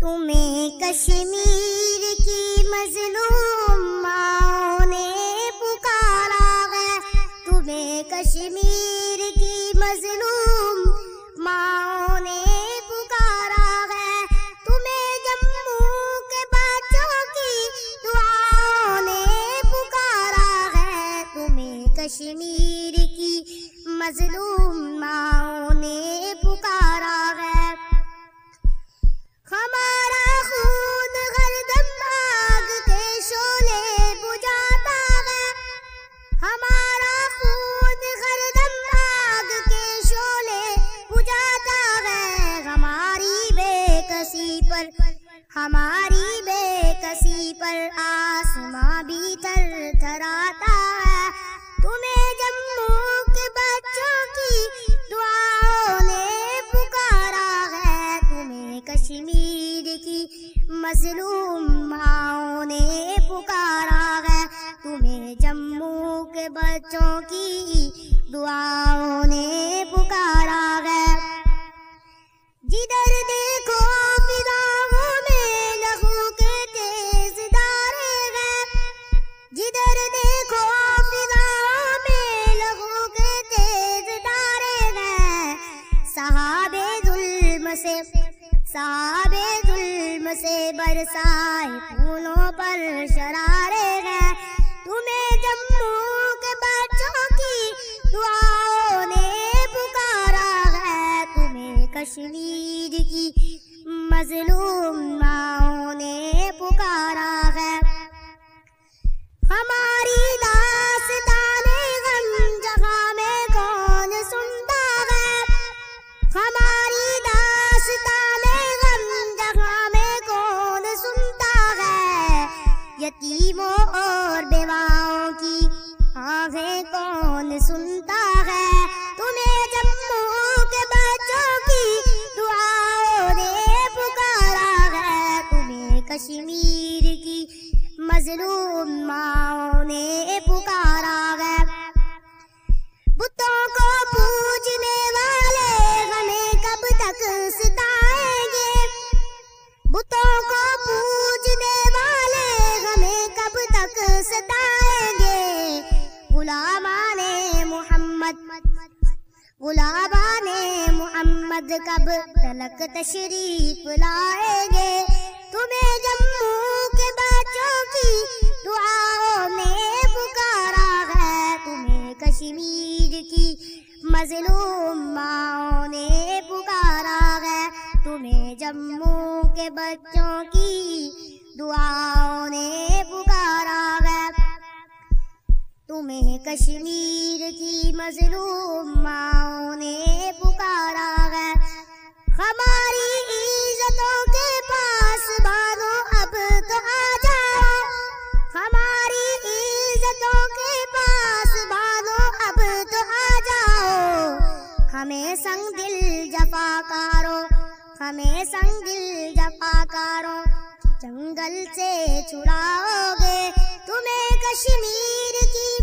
تمہیں کشمیر کی مظلوم ماؤں نے پکارا ہے، تمہیں کشمیر کی مظلوم ماؤں نے پکارا ہے، تمہیں جموں کے بچوں کی دعاؤں نے پکارا ہے، تمہیں کشمیر کی مظلوم ماؤں نے پکارا ہے۔ ہمارا خون ہردم آگ کے شعلے بجھاتا ہے، ہمارا خون ہردم آگ کے شعلے بجھاتا ہے، ہماری بے کسی پر آسماں بھی تھر تھراتا ہے، تمہیں جموں کے بچوں کی دعاؤں نے پکارا ہے، تمہیں کشمیر کی مظلوم ماؤں نے پکارا ہے، تمہیں جموں کے بچوں کی دعاؤں نے پکارا ہے۔ جدھر دیکھو فضاؤں میں لہو کے تیز دھارے ہیں، جدھر دیکھو فضاؤں میں لہو کے تیز دھارے ہیں، صحابِ ظلم سے برسائے خونوں پر شرارے ہیں، تمہیں جموں کے بچوں کی دعاؤں نے پکارا ہے، تمہیں کشمیر کی مظلوم ماؤں نے پکارا ہے۔ ہماری داستان غم جہاں میں کون سنتا ہے، ہماری داستان غم جہاں میں کون سنتا ہے، یتیموں اور بیواؤں کی آہیں کون سنتا ہے، تمہیں جموں کے بچوں کی دعاؤں نے پکارا ہے، تمہیں کشمیر کی مظلوم ماؤں نے پکارا ہے۔ بتوں کو پوجنے والے ہمیں کب تک ستائیں گے، بتوں کو پوجنے والے ہمیں کب تک ستائیں گے، غلامان محمد کب تلک تشریف لائیں گے، تمہیں جموں کے بچوں کی دعاؤں نے پکارا ہے، تمہیں کشمیر کی مظلوم ماؤں نے پکارا ہے، تمہیں جموں کے بچوں کی دعاؤں نے پکارا ہے، تمہیں کشمیر کی مظلوم ماؤں نے پکارا ہے۔ ہماری عزتوں کے پاس بانو اب تو آ جاؤ، ہماری عزتوں کے پاس بانو اب تو آ جاؤ، ہمیں سنگ دل جفاکاروں جنگل سے چھڑاؤ گے، تمہیں کشمیر کی